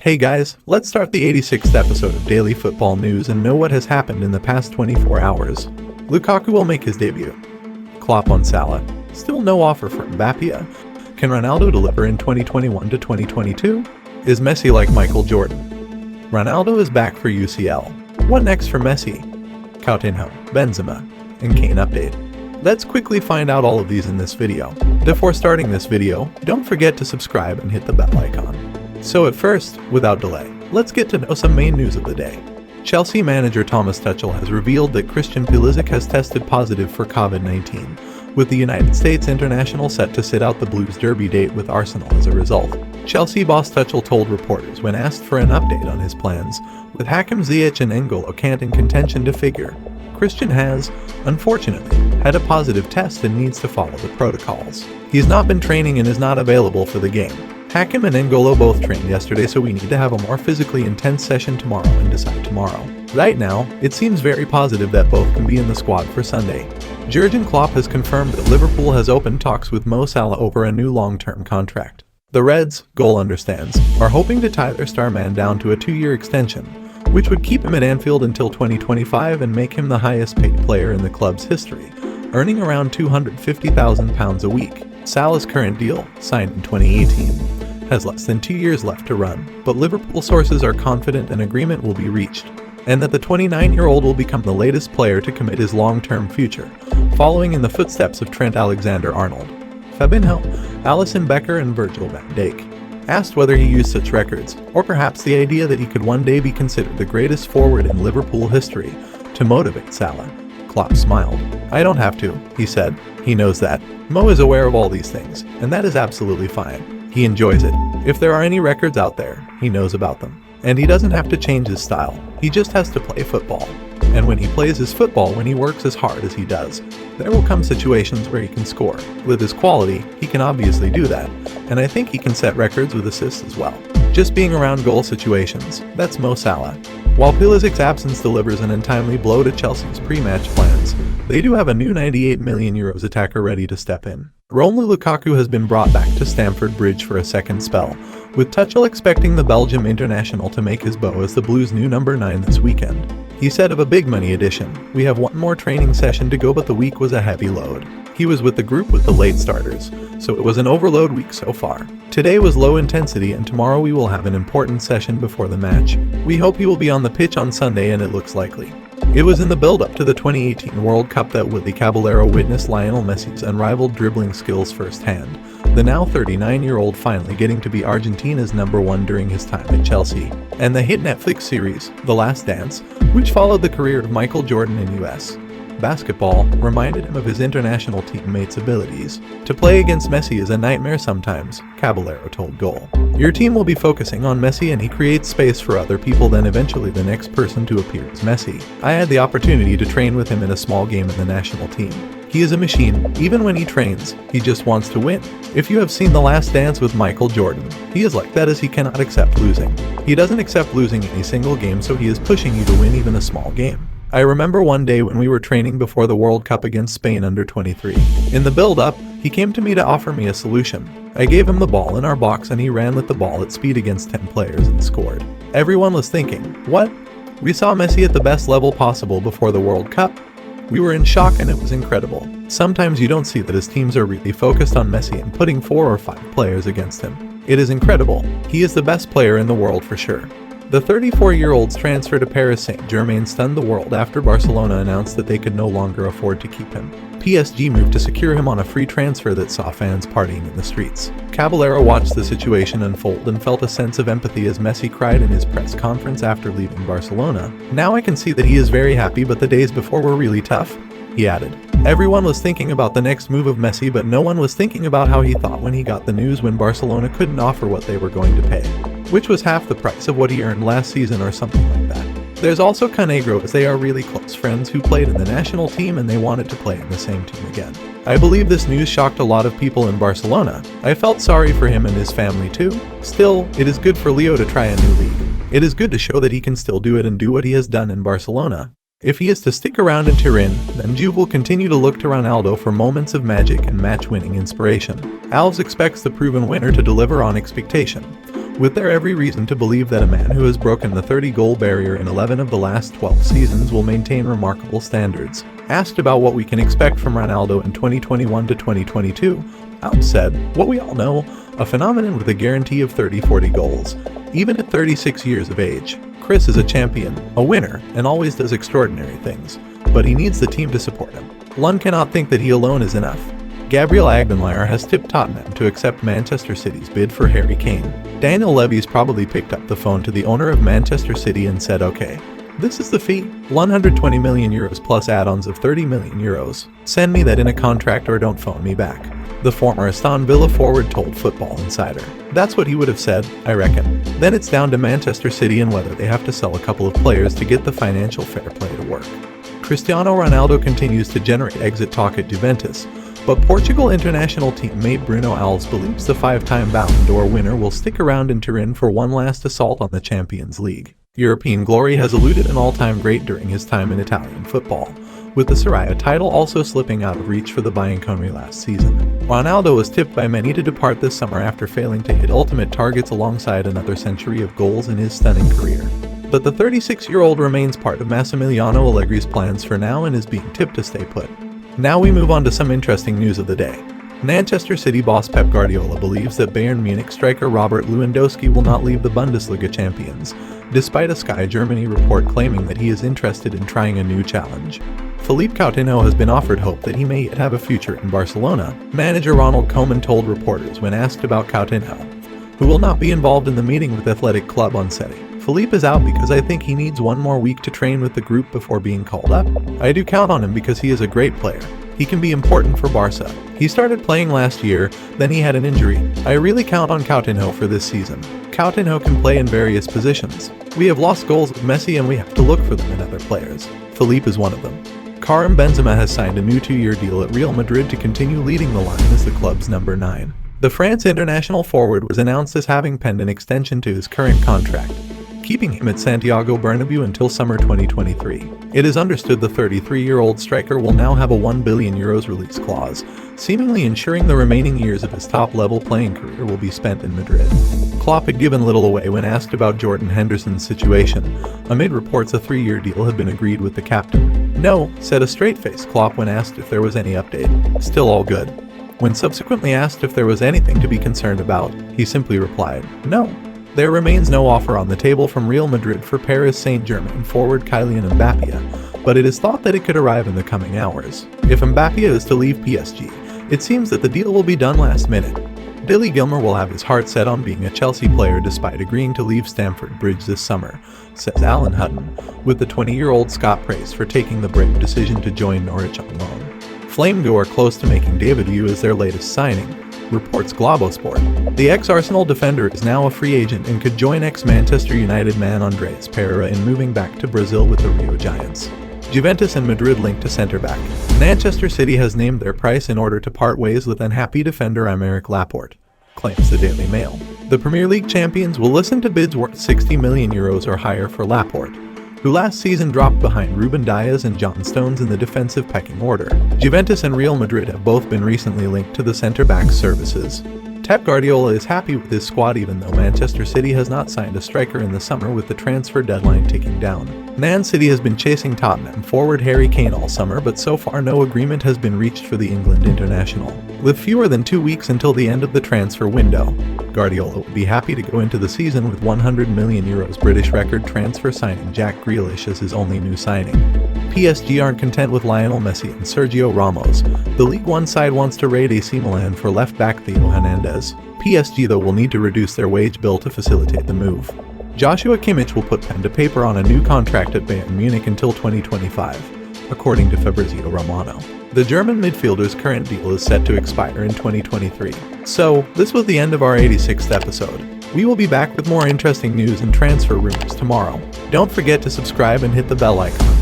Hey guys, let's start the 86th episode of Daily Football News and know what has happened in the past 24 hours. Lukaku will make his debut. KLOPP on SALAH. Still no offer for Mbappe. Can Ronaldo deliver in 2021 to 2022? Is Messi like Michael Jordan? Ronaldo is back for UCL. What next for Messi? COUTINHO, BENZEMA, and KANE update. Let's quickly find out all of these in this video. Before starting this video, don't forget to subscribe and hit the bell icon. So at first, without delay, let's get to know some main news of the day. Chelsea manager Thomas Tuchel has revealed that Christian Pulisic has tested positive for COVID-19, with the United States international set to sit out the Blues derby date with Arsenal as a result. Chelsea boss Tuchel told reporters when asked for an update on his plans, with Hakim Ziyech and N'Golo Kante in contention to figure, Christian has, unfortunately, had a positive test and needs to follow the protocols. He's not been training and is not available for the game. Hakim and N'Golo both trained yesterday, so we need to have a more physically intense session tomorrow and decide tomorrow. Right now, it seems very positive that both can be in the squad for Sunday. Jurgen Klopp has confirmed that Liverpool has opened talks with Mo Salah over a new long-term contract. The Reds, goal understands, are hoping to tie their star man down to a 2-year extension, which would keep him at Anfield until 2025 and make him the highest paid player in the club's history, earning around £250,000 a week. Salah's current deal, signed in 2018, has less than 2 years left to run, but Liverpool sources are confident an agreement will be reached, and that the 29-year-old will become the latest player to commit his long-term future, following in the footsteps of Trent Alexander-Arnold, Fabinho, Alisson Becker, and Virgil van Dijk. Asked whether he used such records, or perhaps the idea that he could one day be considered the greatest forward in Liverpool history, to motivate Salah, Klopp smiled. "I don't have to," he said. He knows that. Mo is aware of all these things, and that is absolutely fine. He enjoys it. If there are any records out there, he knows about them. And he doesn't have to change his style. He just has to play football. And when he plays his football, when he works as hard as he does, there will come situations where he can score. With his quality, he can obviously do that. And I think he can set records with assists as well. Just being around goal situations, that's Mo Salah. While Pulisic's absence delivers an untimely blow to Chelsea's pre-match plans, they do have a new €98 million attacker ready to step in. Romelu Lukaku has been brought back to Stamford Bridge for a second spell, with Tuchel expecting the Belgium international to make his bow as the Blues' new number 9 this weekend. He said of a big money addition, "We have one more training session to go, but the week was a heavy load." He was with the group with the late starters, so it was an overload week so far. Today was low intensity, and tomorrow we will have an important session before the match. We hope he will be on the pitch on Sunday, and it looks likely. It was in the build-up to the 2018 World Cup that Willy Caballero witnessed Lionel Messi's unrivaled dribbling skills firsthand, the now 39-year-old finally getting to be Argentina's number 1 during his time at Chelsea. And the hit Netflix series, The Last Dance, which followed the career of Michael Jordan in U.S. basketball, reminded him of his international teammates' abilities. "To play against Messi is a nightmare sometimes," Caballero told Goal. "Your team will be focusing on Messi and he creates space for other people, then eventually the next person to appear is Messi. I had the opportunity to train with him in a small game in the national team. He is a machine. Even when he trains, he just wants to win. If you have seen The Last Dance with Michael Jordan, he is like that as he cannot accept losing. He doesn't accept losing any single game, so he is pushing you to win even a small game. I remember one day when we were training before the World Cup against Spain under 23. In the build-up, he came to me to offer me a solution. I gave him the ball in our box and he ran with the ball at speed against 10 players and scored. Everyone was thinking, what? We saw Messi at the best level possible before the World Cup? We were in shock and it was incredible. Sometimes you don't see that his teams are really focused on Messi and putting 4 or 5 players against him. It is incredible. He is the best player in the world for sure." The 34-year-old's transfer to Paris Saint-Germain stunned the world after Barcelona announced that they could no longer afford to keep him. PSG moved to secure him on a free transfer that saw fans partying in the streets. Caballero watched the situation unfold and felt a sense of empathy as Messi cried in his press conference after leaving Barcelona. "Now I can see that he is very happy, but the days before were really tough," he added. "Everyone was thinking about the next move of Messi, but no one was thinking about how he thought when he got the news when Barcelona couldn't offer what they were going to pay, which was half the price of what he earned last season or something like that. There's also KANE, as they are really close friends who played in the national team and they wanted to play in the same team again. I believe this news shocked a lot of people in Barcelona. I felt sorry for him and his family too. Still, it is good for Leo to try a new league. It is good to show that he can still do it and do what he has done in Barcelona. If he is to stick around in Turin, then Juve will continue to look to Ronaldo for moments of magic and match-winning inspiration. Alves expects the proven winner to deliver on expectation, with there every reason to believe that a man who has broken the 30-goal barrier in 11 of the last 12 seasons will maintain remarkable standards. Asked about what we can expect from Ronaldo in 2021 to 2022, Out said, "What we all know, a phenomenon with a guarantee of 30-40 goals. Even at 36 years of age, Chris is a champion, a winner, and always does extraordinary things. But he needs the team to support him. Lund cannot think that he alone is enough." Gabriel Agnelmeyer has tipped Tottenham to accept Manchester City's bid for Harry Kane. Daniel Levy's probably picked up the phone to the owner of Manchester City and said, "Okay, this is the fee, 120 million euros plus add-ons of 30 million euros. Send me that in a contract or don't phone me back." The former Aston Villa forward told Football Insider. "That's what he would have said, I reckon. Then it's down to Manchester City and whether they have to sell a couple of players to get the financial fair play to work." Cristiano Ronaldo continues to generate exit talk at Juventus, but Portugal international teammate Bruno Alves believes the 5-time Ballon d'Or winner will stick around in Turin for one last assault on the Champions League. European glory has eluded an all-time great during his time in Italian football, with the Serie A title also slipping out of reach for the Bianconeri last season. Ronaldo was tipped by many to depart this summer after failing to hit ultimate targets alongside another century of goals in his stunning career. But the 36-year-old remains part of Massimiliano Allegri's plans for now and is being tipped to stay put. Now we move on to some interesting news of the day. Manchester City boss Pep Guardiola believes that Bayern Munich striker Robert Lewandowski will not leave the Bundesliga champions, despite a Sky Germany report claiming that he is interested in trying a new challenge. Philippe Coutinho has been offered hope that he may yet have a future in Barcelona, manager Ronald Koeman told reporters when asked about Coutinho, who will not be involved in the meeting with Athletic Club on Saturday. "Philippe is out because I think he needs one more week to train with the group before being called up. I do count on him because he is a great player. He can be important for Barca. He started playing last year, then he had an injury. I really count on Coutinho for this season. Coutinho can play in various positions. We have lost goals with Messi and we have to look for them in other players. Philippe is one of them." Karim Benzema has signed a new 2-year deal at Real Madrid to continue leading the line as the club's number 9. The France international forward was announced as having penned an extension to his current contract, keeping him at Santiago Bernabeu until summer 2023. It is understood the 33-year-old striker will now have a €1 billion release clause, seemingly ensuring the remaining years of his top-level playing career will be spent in Madrid. Klopp had given little away when asked about Jordan Henderson's situation, amid reports a 3-year deal had been agreed with the captain. "No," said a straight-faced Klopp when asked if there was any update. "Still all good." When subsequently asked if there was anything to be concerned about, he simply replied, "No." There remains no offer on the table from Real Madrid for Paris Saint-Germain forward Kylian Mbappe, but it is thought that it could arrive in the coming hours. If Mbappe is to leave PSG, it seems that the deal will be done last minute. Billy Gilmour will have his heart set on being a Chelsea player despite agreeing to leave Stamford Bridge this summer, says Alan Hutton, with the 20-year-old Scot praised for taking the brave decision to join Norwich on loan. FLAMENGO are close to making David Villa as their latest signing, reports Globosport. The ex-Arsenal defender is now a free agent and could join ex-Manchester United man Andreas Pereira in moving back to Brazil with the Rio Giants. Juventus and Madrid linked to centre-back. Manchester City has named their price in order to part ways with unhappy defender Aymeric Laporte, claims the Daily Mail. The Premier League champions will listen to bids worth €60 million or higher for Laporte, who last season dropped behind Ruben Dias and John Stones in the defensive pecking order. Juventus and Real Madrid have both been recently linked to the centre-back services. Pep Guardiola is happy with his squad even though Manchester City has not signed a striker in the summer with the transfer deadline ticking down. Man City has been chasing Tottenham forward Harry Kane all summer, but so far no agreement has been reached for the England international. With fewer than 2 weeks until the end of the transfer window, Guardiola would be happy to go into the season with €100 million British record transfer signing Jack Grealish as his only new signing. PSG aren't content with Lionel Messi and Sergio Ramos. The League One side wants to raid AC Milan for left-back Theo Hernandez. PSG though will need to reduce their wage bill to facilitate the move. Joshua Kimmich will put pen to paper on a new contract at Bayern Munich until 2025, according to Fabrizio Romano. The German midfielder's current deal is set to expire in 2023. So, this was the end of our 86th episode. We will be back with more interesting news and transfer rumors tomorrow. Don't forget to subscribe and hit the bell icon.